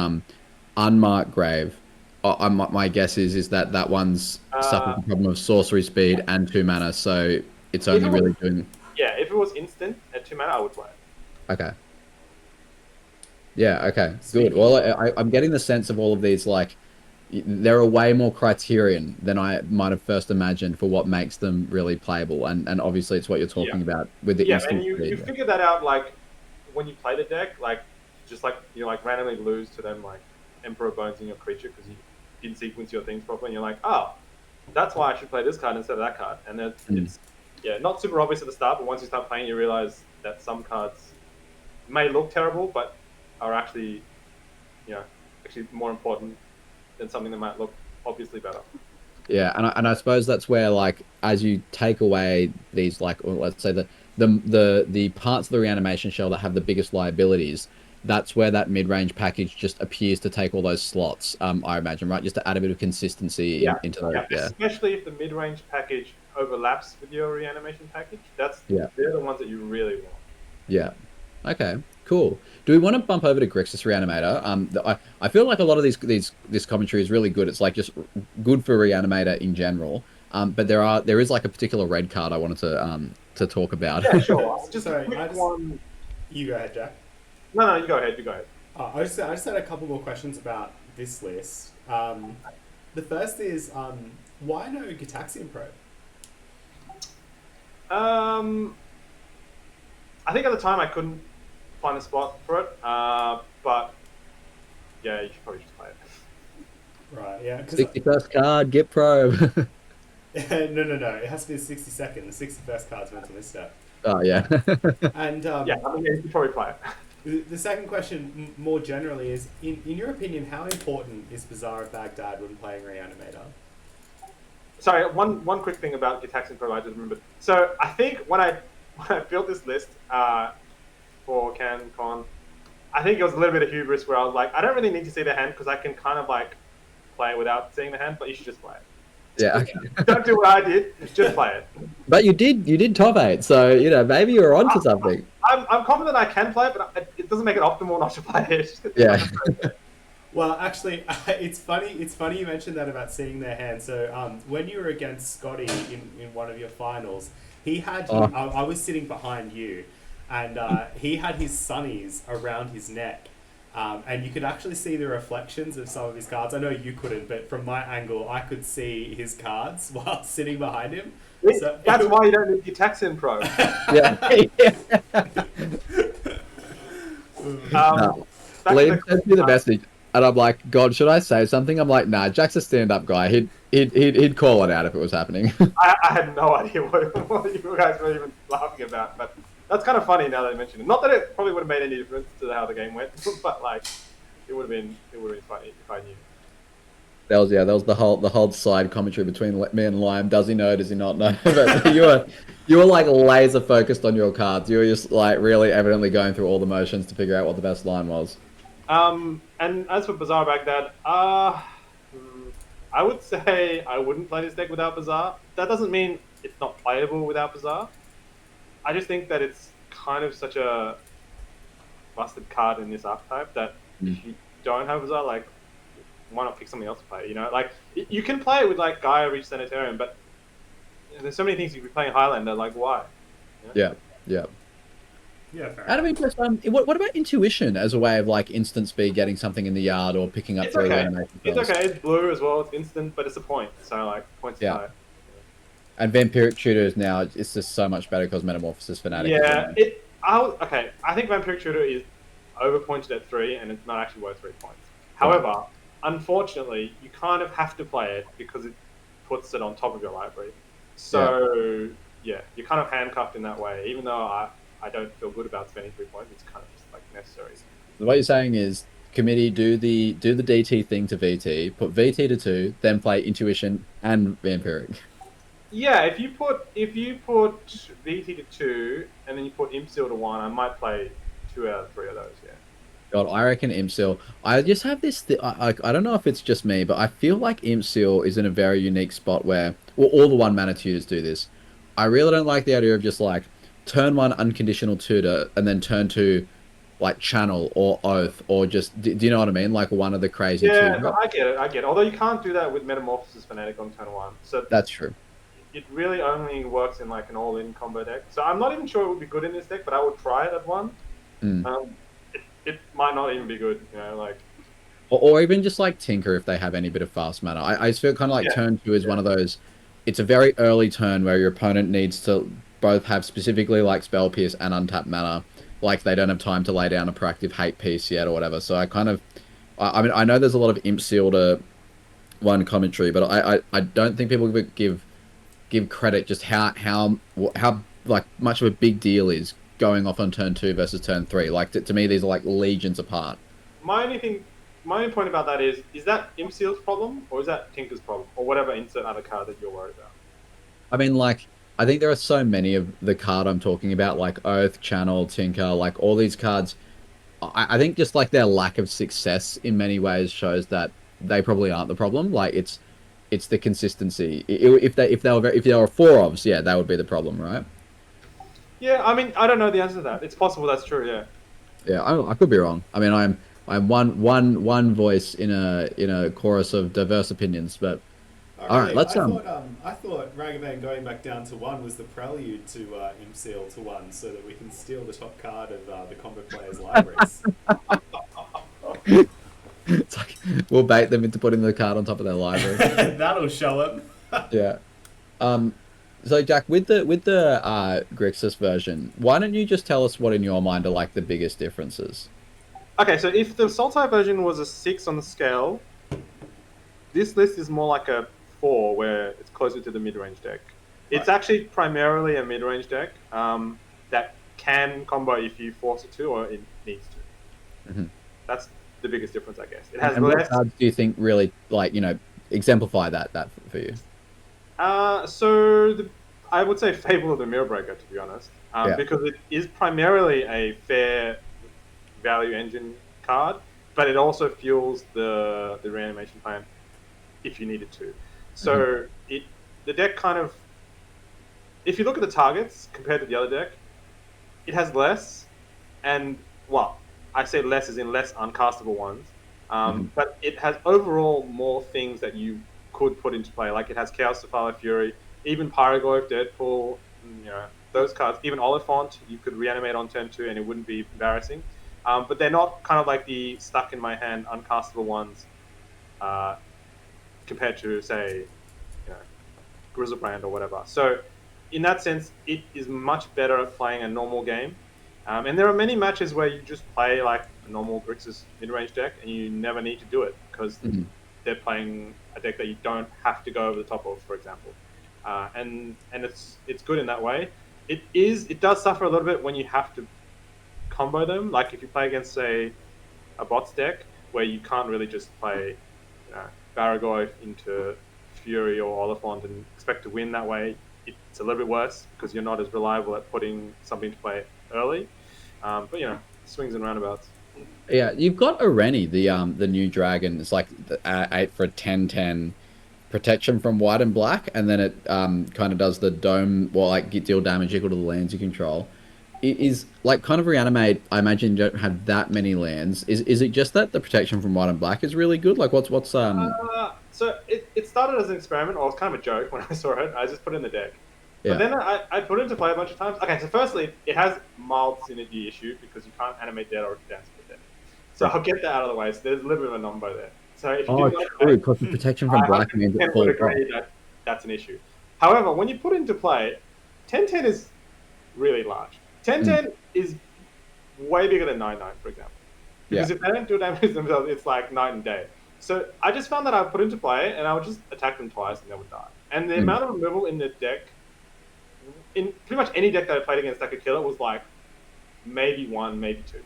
unmarked grave. My guess is that one's suffers Uh, the problem of sorcery speed and 2 mana, so it's if only it was, really doing. yeah, if it was instant at 2 mana, I would play it. Okay. Yeah. Okay. Good. Speaking Well, of, I'm getting the sense of all of these. Like, there are way more criterion than I might have first imagined for what makes them really playable, and obviously it's what you're Yeah, talking about with the yeah, and instant you speed. figure that out like when you play the deck, like just like you like randomly lose to them like Emperor Bones in your creature because you didn't sequence your things properly, and you're like, oh, that's why I should play this card instead of that card. And Mm. it's yeah, not super obvious at the start, but once you start playing, you realize that some cards may look terrible, but are actually actually more important than something that might look obviously better. Yeah, and I suppose that's where like as you take away these like or let's say the parts of the reanimation shell that have the biggest liabilities, that's where that mid-range package just appears to take all those slots. I imagine, right? Just to add a bit of consistency Yeah, into those. yeah. Yeah, Especially if the mid-range package overlaps with your reanimation package, yeah, they're the ones that you really want. yeah. Okay. Cool. Do we want to bump over to Grixis Reanimator? I feel like a lot of this commentary is really good. It's like just good for Reanimator in general. But there is like a particular red card I wanted to talk about. Yeah, sure. Just a Sorry, quick one. you go ahead, Jack. No, no, you go ahead. You go ahead. I just had a couple more questions about this list. The first is why no Gitaxian Pro? I think at the time I couldn't find a spot for it, but yeah, you should probably just play it. Right, yeah. 61st card, get pro. No. It has to be the 62nd. The 61st card's mental misstep. Oh yeah. And Yeah, I mean, yeah, you should probably play it. the second question, more generally, is in your opinion, how important is Bazaar of Baghdad when playing Reanimator? Sorry, one quick thing about Gitaxian Pro I just remembered. So I think when I built this list for CanCon, I think it was a little bit of hubris where I was like, I don't really need to see the hand because I can kind of like play it without seeing the hand, but you should just play it. Yeah. Okay. Don't do what I did, just play it. But you did top 8, so you know maybe you're onto something. I'm confident I can play it, but it doesn't make it optimal not to play it. Yeah. Well, actually, it's funny. It's funny you mentioned that about seeing their hand. So, when you were against Scotty in one of your finals, he had. I was sitting behind you, and he had his sunnies around his neck, and you could actually see the reflections of some of his cards. I know you couldn't, but from my angle, I could see his cards while sitting behind him. So, That's why you don't need Gitaxian Pro. Yeah. No. Liam sends me the message, and I'm like, God, should I say something? I'm like, nah, Jack's a stand-up guy. He'd call it out if it was happening. I had no idea what you guys were even laughing about, but that's kind of funny now that I mentioned it. Not that it probably would have made any difference to how the game went, but like, it would have been funny if I knew. That was the whole side commentary between me and Lime. Does he know? Does he not know? But you were like laser focused on your cards. You were just like really evidently going through all the motions to figure out what the best line was. And as for Bazaar Baghdad, I would say I wouldn't play this deck without Bazaar. That doesn't mean it's not playable without Bazaar. I just think that it's kind of such a busted card in this archetype that if you don't have Bazaar, like, why not pick something else to play? You know, like you can play it with like Gaia Reach Sanitarium, but there's so many things you could be playing Highlander. Like, why? You know? Yeah. yeah, fair Out of interest, what about intuition as a way of like instant speed, getting something in the yard or picking up It's three okay. animation It's spells? okay. It's blue as well. It's instant, but it's a point. So like points Yeah. high. And Vampiric Tutor now it's just so much better because Metamorphosis Fanatic. Yeah. Okay. I think Vampiric Tutor is overpointed at 3, and it's not actually worth 3 points. However, unfortunately, you kind of have to play it because it puts it on top of your library. So yeah, you're kind of handcuffed in that way. Even though I don't feel good about spending 3 points, it's kind of just like necessary. What you're saying is committee do the DT thing to VT, put VT to 2, then play Intuition and Vampiric. Yeah, if you put VT to 2 and then you put Impsil to 1, I might play 2 out of 3 of those. Yeah. God, I reckon Impsil. I just have this. I don't know if it's just me, but I feel like Impsil is in a very unique spot where, well, all the 1-mana tutors do this. I really don't like the idea of just like turn 1 unconditional tutor and then turn 2 like channel or oath or just. Do you know what I mean? Like one of the crazy. Yeah, no, I get it. Although you can't do that with Metamorphosis Fanatic on turn 1. So that's true. It really only works in like an all-in combo deck. So I'm not even sure it would be good in this deck, but I would try it at 1. It might not even be good, you know, like. Or even just like Tinker if they have any bit of fast mana. I just feel kind of like turn 2 is one of those. It's a very early turn where your opponent needs to both have specifically like Spell Pierce and untapped mana. Like they don't have time to lay down a proactive hate piece yet or whatever. So I kind of, I mean, I know there's a lot of Imp Seal to 1 commentary, but I don't think people give credit just how like much of a big deal is going off on turn 2 versus turn 3. Like to me, these are like legions apart. My only point about that is that Impseal's problem or is that Tinker's problem or whatever insert other card that you're worried about? I mean, like I think there are so many of the card I'm talking about, like Oath, Channel, Tinker, like all these cards. I think just like their lack of success in many ways shows that they probably aren't the problem. Like it's the consistency. If they were 4 ofs, that would be the problem, right? Yeah, I mean, I don't know the answer to that. It's possible that's true, yeah. Yeah, I could be wrong. I mean, I'm one voice in a chorus of diverse opinions. But Oh, all right, really? let's I thought Ragavan going back down to one was the prelude to Seal to one, so that we can steal the top card of the combo players' libraries. it's like we'll bait them into putting the card on top of their library. That'll show them. Yeah. Um. So Jack, with the Grixis version, why don't you just tell us what in your mind are like the biggest differences? Okay, so if the Sultai version was a 6 on the scale, this list is more like a 4, where it's closer to the mid-range deck. It's Right. actually primarily a mid-range deck that can combo if you force it to or it needs to. Mhm. That's the biggest difference, I guess. It has And what less. cards do you think really like exemplify that for you? I would say Fable of the Mirror Breaker, to be honest, Yeah. because it is primarily a fair value engine card, but it also fuels the reanimation plan if you needed to. Mhm. So the deck kind of, if you look at the targets compared to the other deck, it has less, and well, I say less as in less uncastable ones, Mhm. but it has overall more things that you could put into play. Like it has Chaos Defiler Fury, even Pyroglyph, Deadpool, those cards, even Oliphant, you could reanimate on turn 2 and it wouldn't be embarrassing. But they're not kind of like the stuck in my hand uncastable ones uh, compared to, say, you know, Grizzlebrand or whatever. So in that sense, it is much better at playing a normal game. And there are many matches where you just play like a normal Grixis mid-range deck and you never need to do it because Mhm. they're playing a deck that you don't have to go over the top of, for example. And it's good in that way. It does suffer a little bit when you have to combo them. Like if you play against, say, a bots deck where you can't really just play Baragoi into Fury or Oliphant and expect to win that way. It's a little bit worse because you're not as reliable at putting something to play early. But swings and roundabouts. Yeah, you've got Areni, the new dragon. It's like 8 for a 10/10 protection from white and black, and then it kind of does the dome, well, like get deal damage equal to the lands you control. It is like kind of reanimate. I imagine you don't have that many lands. Is it just that the protection from white and black is really good? Like what's. So it started as an experiment, or it was kind of a joke when I saw it. I just put it in the deck. But Yeah. then I put it into play a bunch of times. Okay, so firstly, it has mild synergy issue because you can't animate dead or dance with dead. So Right. I'll get that out of the way. So there's a little bit of a number there. So if you Oh, didn't like true, that, because the protection from I black means it 100% would falls off. agree that that's an issue. However, when you put it into play, 10-10 is really large. Mm, 10-10 is way bigger than 9-9, for example. yeah. Because if they don't do damage themselves, it's like night and day. So I just found that I would put into play and I would just attack them twice and they would die. And the Mm, amount of removal in the deck, in pretty much any deck that I played against that could kill it, was like maybe one, maybe two,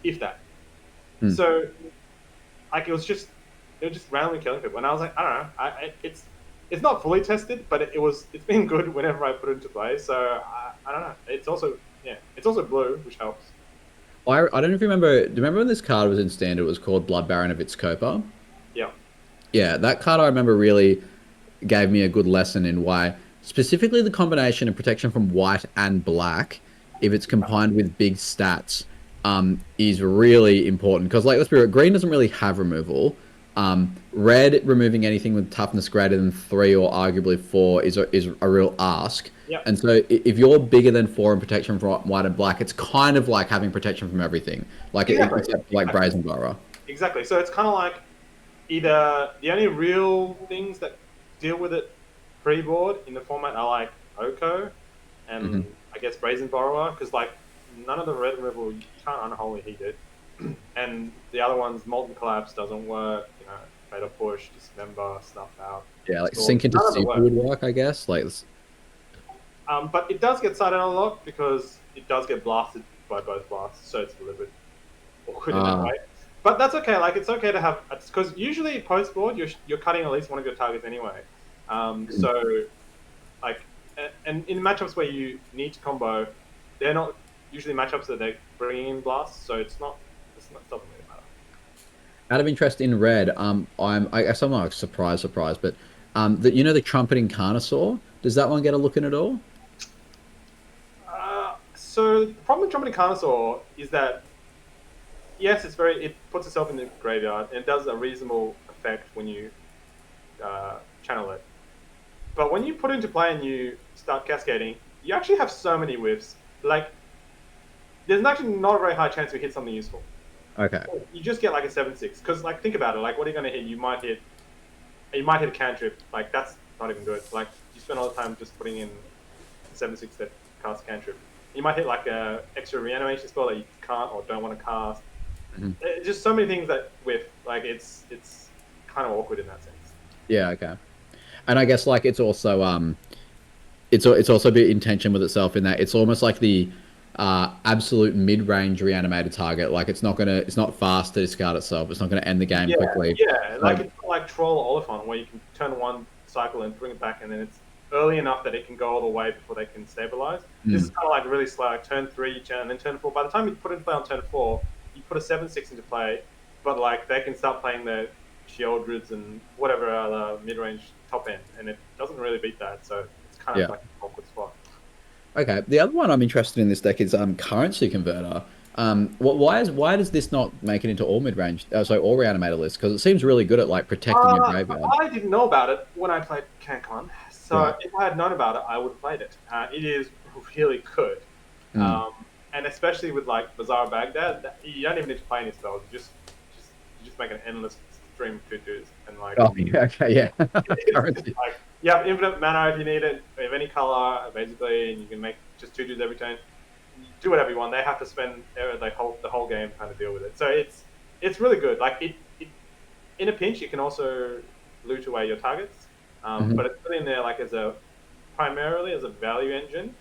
if that. mm. So like it was just randomly killing people, and I was like, I don't know, it's not fully tested, but it's been good whenever I put it into play. So I don't know. It's also blue, which helps. I don't know if you remember. Do you remember when this card was in standard? It was called Blood Baron of its Copa. Yeah. Yeah, that card I remember really gave me a good lesson in why, specifically the combination of protection from white and black, if it's combined with big stats, is really important. Because, like, let's be real, green doesn't really have removal. Red removing anything with toughness greater than 3 or arguably 4 is a real ask. Yeah. And so, if you're bigger than 4 in protection from white and black, it's kind of like having protection from everything, like Exactly. except for, like Exactly. Brazen Borrower. Exactly. So it's kind of like either the only real things that deal with it pre-board in the format are like Oko and Hmm. I guess Brazen Borrower, because like none of the red removal you can't unholy heat it, and the other ones Molten Collapse doesn't work. Fatal Push, Dismember, Snuff Out. Yeah, like So Sink into none of it Super works. would work, I guess. Like, But it does get sided a lot because it does get blasted by both blasts, so it's a little bit awkward in that uh, way. But that's okay. Like it's okay to have because usually post board you're cutting at least one of your targets anyway. So like and in matchups where you need to combo, they're not usually matchups that they're bringing in blasts, so it's not doesn't really matter. out of interest in red, I guess I'm not surprised, but that the trumpeting Carnosaur, does that one get a look in at all? So the problem with Trumpeting Carnosaur is that yes, it puts itself in the graveyard and it does a reasonable effect when you channel it. But when you put it into play and you start cascading, you actually have so many whiffs. Like, there's actually not a very high chance you hit something useful. Okay. You just get like a 7/6. Because, like, think about it. Like, what are you going to hit? You might hit a cantrip. Like, that's not even good. Like, you spend all the time just putting in 7/6 that casts cantrip. You might hit like a extra reanimation spell that you can't or don't want to cast. Mhm. Just so many things that whiff. Like, it's kind of awkward in that sense. Yeah. Okay. And I guess like it's also it's also a bit in tension with itself in that it's almost like the absolute mid-range reanimated target. Like it's not fast to discard itself. It's not gonna end the game Yeah, quickly. yeah. Like Like, it's not like Troll or Oliphant where you can turn one cycle and bring it back, and then it's early enough that it can go all the way before they can stabilize. This is mm, kind of like really slow. Like turn 3, and then turn 4. By the time you put it into play on turn 4, you put a 7/6 into play, but like they can start playing the Sheoldreds and whatever other mid-range top end, and it doesn't really beat that. So it's kind of yeah. like an awkward spot. Okay. The other one I'm interested in this deck is currency converter. Why does this not make it into all mid range? So all reanimator lists because it seems really good at like protecting your graveyard. I didn't know about it when I played CanCon, so Right. if I had known about it, I would have played it. It is really good, Mm. um, and especially with like Bazaar Baghdad, you don't even need to play any spells. You just make an endless stream of tutus, and like Oh, yeah, okay, yeah. it's just Currency. like you have infinite mana if you need it, of any color basically, and you can make just tutus every turn. Do whatever you want. They have to spend the whole game trying to deal with it. So it's really good. Like it in a pinch, you can also loot away your targets, Mhm. but it's put in there like as a primarily as a value engine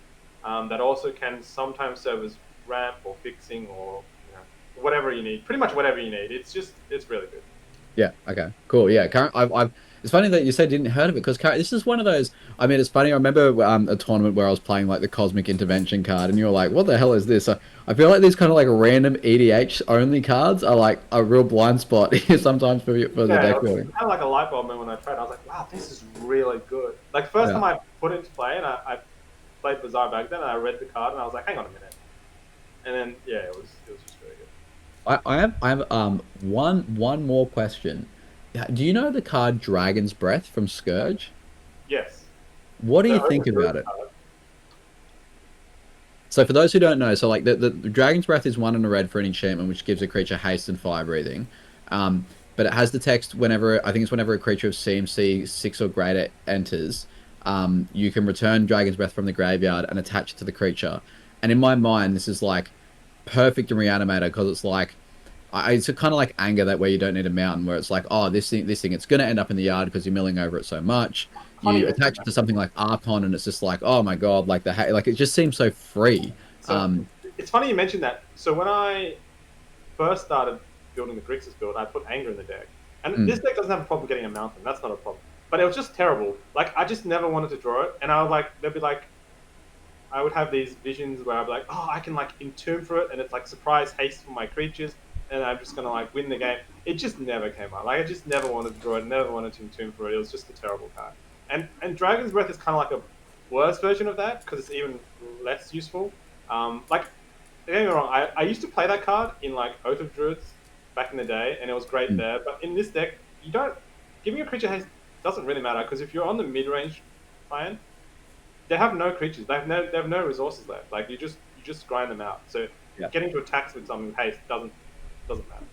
that also can sometimes serve as ramp or fixing or whatever you need. Pretty much whatever you need. It's really good. Yeah. Okay. Cool. Yeah. I've. It's funny that you said you didn't heard of it because this is one of those. I mean, it's funny. I remember a tournament where I was playing like the Cosmic Intervention card, and you were like, "What the hell is this?" I feel like these kind of like random EDH only cards are like a real blind spot sometimes for the Yeah, deck it was building. kind of like a light bulb moment when I tried. I was like, wow, this is really good. Like the first Yeah. time I put it into play and I played Bazaar back then and I read the card and I was like, hang on a minute. And then yeah, it was just really good. I have one more question. Do you know the card Dragon's Breath from Scourge? Yes. What do The you Oath think of Druid about it? card. So for those who don't know, so like the Dragon's Breath is one and a red for an enchantment, which gives a creature haste and fire breathing. Um, but it has the text whenever I think it's whenever a creature of CMC 6 or greater enters, you can return Dragon's Breath from the graveyard and attach it to the creature. And in my mind, this is like perfect in Reanimator because it's like it's kind of like anger that where you don't need a mountain where it's like oh this thing it's going to end up in the yard because you're milling over it so much. Funny you You mentioned attach it that. to something like Archon and it's just like oh my god like like it just seems so free. So um it's funny you mentioned that. So when I first started building the Grixis build, I put anger in the deck. And mm, this deck doesn't have a problem getting a mountain. That's not a problem. But it was just terrible. Like I just never wanted to draw it. And I was like, there'd be like I would have these visions where I'd be like, oh, I can like entomb for it, and it's like surprise haste for my creatures, and I'm just gonna like win the game. It just never came out. Like I just never wanted to draw it, never wanted to entomb for it. It was just a terrible card. And Dragon's Breath is kind of like a worse version of that because it's even less useful. Like don't get me wrong, I used to play that card in like Oath of Druids back in the day, and it was great mm, there. But in this deck, you don't giving a creature haste doesn't really matter because if you're on the mid range plan, they have no creatures. They have no resources left. Like you just grind them out. So yeah. getting to attacks with something with haste doesn't matter.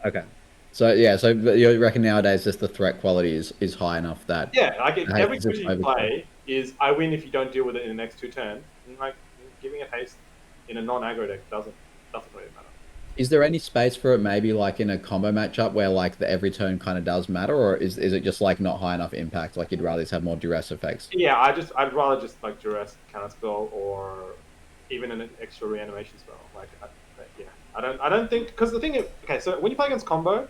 Okay. So yeah, so but you reckon nowadays just the threat quality is high enough that Yeah, like if hey, every it's creature you overkill. play is I win if you don't deal with it in the next 2 turns. And like giving it haste in a non-aggro deck doesn't really matter. Is there any space for it maybe like in a combo matchup where like the every turn kind of does matter, or is it just like not high enough impact? Like you'd rather just have more duress effects? Yeah, I'd rather just like duress counter spell or even an extra reanimation spell. Like yeah, I don't think because the thing is okay. So when you play against combo,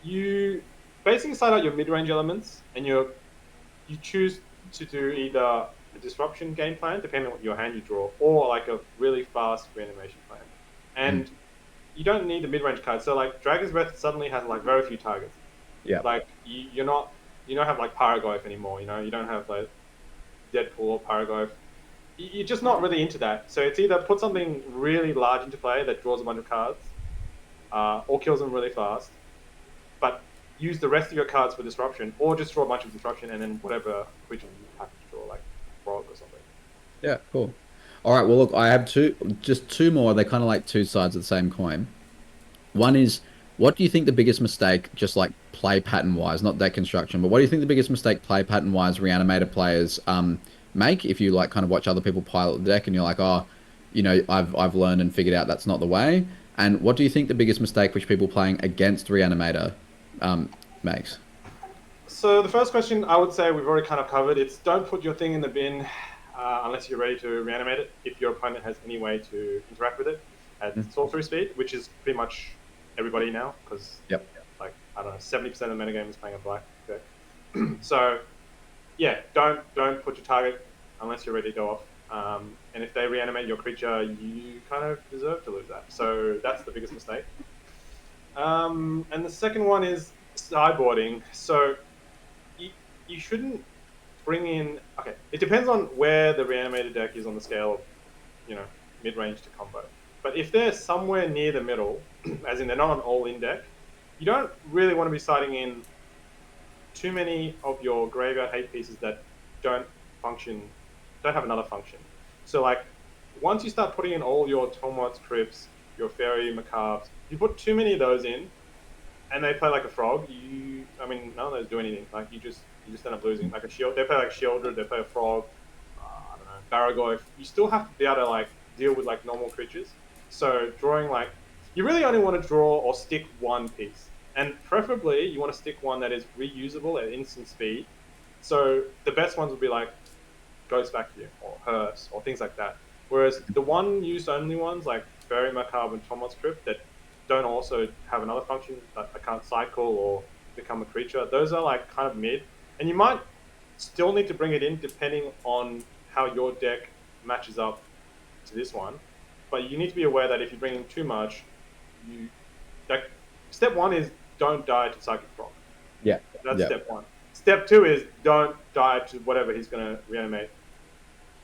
you basically side out your mid range elements and you choose to do either a disruption game plan depending on what your hand you draw, or like a really fast reanimation plan. Mm, And you don't need the mid range card. So like Dragon's Breath suddenly has like very few targets. yeah. Like you don't have like Paraglaive anymore. You don't have like Deadpool or Paraglaive. You're just not really into that. So it's either put something really large into play that draws a bunch of cards, or kills them really fast, but use the rest of your cards for disruption, or just draw a bunch of disruption and then whatever creature you happen to draw, like frog or something. Yeah, cool. All right, well, look, I have just two more. They're kind of like two sides of the same coin. One is, what do you think the biggest mistake, just like play pattern wise, not deck construction, but what do you think the biggest mistake play pattern wise Reanimator players make if you like kind of watch other people pilot the deck and you're like, oh, I've learned and figured out that's not the way. And what do you think the biggest mistake which people playing against Reanimator makes? So the first question I would say we've already kind of covered. It's don't put your thing in the bin unless you're ready to reanimate it. If your opponent has any way to interact with it at sorcery speed, which is pretty much everybody now, because Yep. like I don't know, 70% of the metagame is playing a black deck. So yeah, don't put your target unless you're ready to go off. And if they reanimate your creature, you kind of deserve to lose that. So that's the biggest mistake. And the second one is sideboarding. So you shouldn't bring in. Okay, it depends on where the reanimated deck is on the scale of, mid-range to combo. But if they're somewhere near the middle, as in they're not an all-in deck, you don't really want to be siding in too many of your graveyard hate pieces that don't have another function. So like, once you start putting in all your Tomwat's Crypts, your Fairy Macabres, you put too many of those in, and they play like a frog, none of those do anything. Like, you just end up losing. Like a shield, they play like Shieldred, they play a frog, I don't know, Barragoyf. You still have to be able to like deal with like normal creatures. So drawing like, you really only want to draw or stick one piece. And preferably, you want to stick one that is reusable at instant speed. So the best ones would be like Ghost Vacuum or Hearse or things like that. Whereas the one-use only ones like Fairy Macabre and Tomwat's Crypt that don't also have another function, that I can't cycle or become a creature, those are like kind of mid. And you might still need to bring it in depending on how your deck matches up to this one. But you need to be aware that if you bring in too much, step one is don't die to Psychic Frog. Yeah. That's step one. Step two is don't die to whatever he's going to reanimate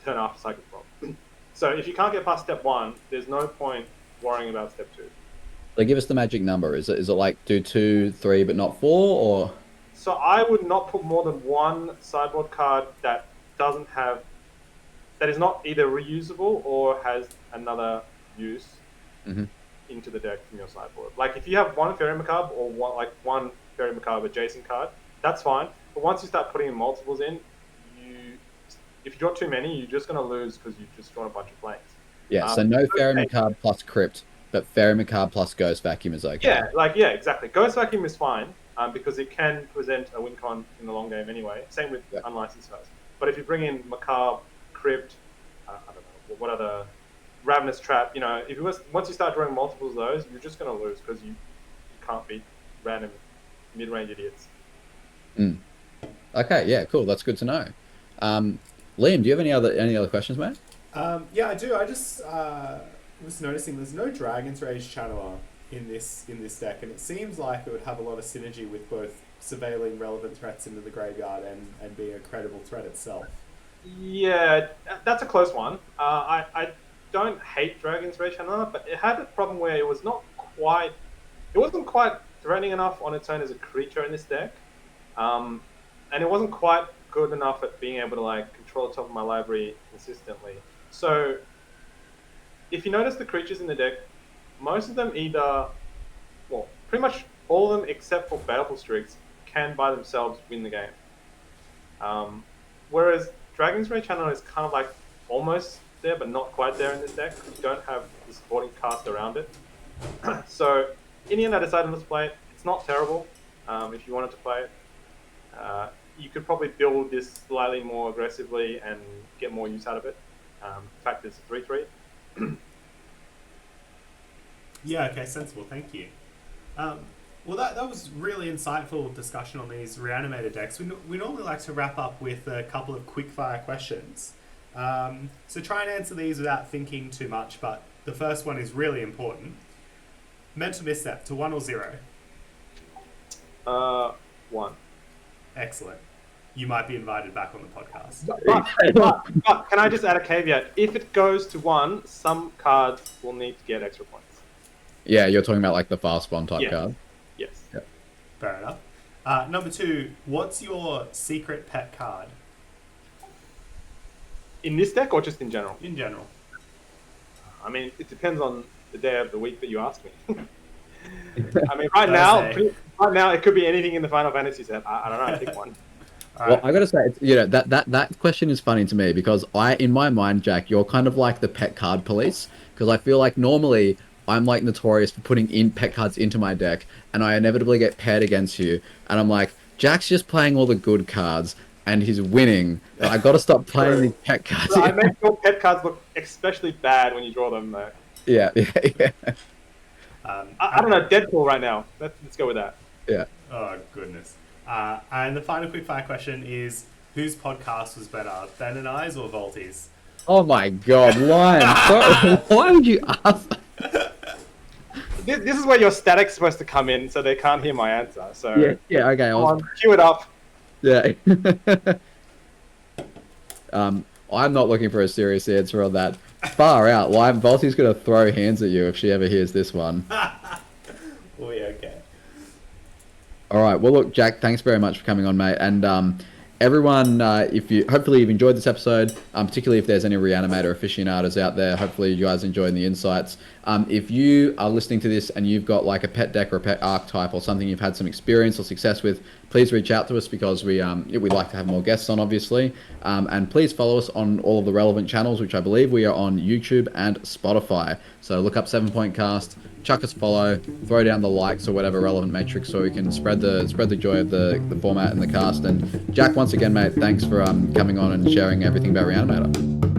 turn after Psychic Frog. So if you can't get past step one, there's no point worrying about step two. So give us the magic number. Is it like do 2, 3, but not 4, or? So I would not put more than one sideboard card that is not either reusable or has another use into the deck from your sideboard. Like if you have one Fairy Macabre or one Fairy Macabre adjacent card, that's fine. But once you start putting in multiples in, if you draw too many, you're just going to lose because you've just drawn a bunch of flames. Yeah, so no Fairy Macabre plus Crypt, but Fairy Macabre plus Ghost Vacuum is okay. Yeah, exactly. Ghost Vacuum is fine because it can present a win con in the long game anyway. Same with unlicensed cards. But if you bring in Macabre, Crypt, I don't know, what other Ravenous Trap, once you start drawing multiples of those, you're just going to lose because you can't beat random mid-range idiots. Okay, yeah, cool. That's good to know. Liam, do you have any other questions, mate? Yeah, I do. I just was noticing there's no Dragon's Rage channeler in this deck, and it seems like it would have a lot of synergy with both surveilling relevant threats into the graveyard and being a credible threat itself. Yeah, that's a close one. I don't hate Dragon's Rage channeler, but it had a problem where it wasn't quite threatening enough on its own as a creature in this deck, and it wasn't quite good enough at being able to like control the top of my library consistently. So if you notice the creatures in the deck, most of them pretty much all of them except for Baleful Strix can by themselves win the game. Whereas Dragon's Rage Channeler is kind of like almost there but not quite there in this deck. You don't have the supporting cast around it. So in the end I decided not to play it. It's not terrible if you wanted to play it. You could probably build this slightly more aggressively and get more use out of it. In fact, it's a 3/3. Yeah, okay, sensible, thank you. Well, that was really insightful discussion on these Reanimator decks. We normally like to wrap up with a couple of quick-fire questions. So try and answer these without thinking too much, but the first one is really important. Mental misstep to 1 or 0? 1. Excellent. You might be invited back on the podcast. But can I just add a caveat? If it goes to 1, some cards will need to get extra points. Yeah, you're talking about like the fast spawn type Yeah. card. Yes. Yeah. Fair enough. Number two, what's your secret pet card In this deck or just in general? in general? I mean, it depends on the day of the week that you ask me. I mean, right Thursday. now, it could be anything in the Final Fantasy set. I don't know. Pick one. All Well, right. I gotta say, that question is funny to me because in my mind, Jack, you're kind of like the pet card police because I feel like normally I'm like notorious for putting in pet cards into my deck, and I inevitably get paired against you, and I'm like, Jack's just playing all the good cards and he's winning. I got to stop playing these pet cards. So I make your pet cards look especially bad when you draw them, though. Yeah, yeah, yeah, I don't know. Deadpool right now. Let's go with that. yeah. Oh, goodness. And the final quick fire question is, whose podcast was better, Ben and I's or Volty's? Oh my God, Lion! Why would you ask? This is where your static's supposed to come in, so they can't hear my answer. So Yeah, yeah. Okay, come on, cue it up. yeah. I'm not looking for a serious answer on that. Far out. Lion Volty's gonna throw hands at you if she ever hears this one. Oh, yeah, okay. All right. Well, look, Jack, thanks very much for coming on, mate. And everyone, hopefully you've enjoyed this episode, particularly if there's any Reanimator aficionados out there, hopefully you guys enjoying the insights. If you are listening to this and you've got like a pet deck or a pet archetype or something you've had some experience or success with, please reach out to us because we'd like to have more guests on, obviously. And please follow us on all of the relevant channels, which I believe we are on YouTube and Spotify. So look up 7 Point Cast, chuck us a follow, throw down the likes or whatever relevant metrics so we can spread the joy of the format and the cast. And Jack, once again, mate, thanks for coming on and sharing everything about Reanimator.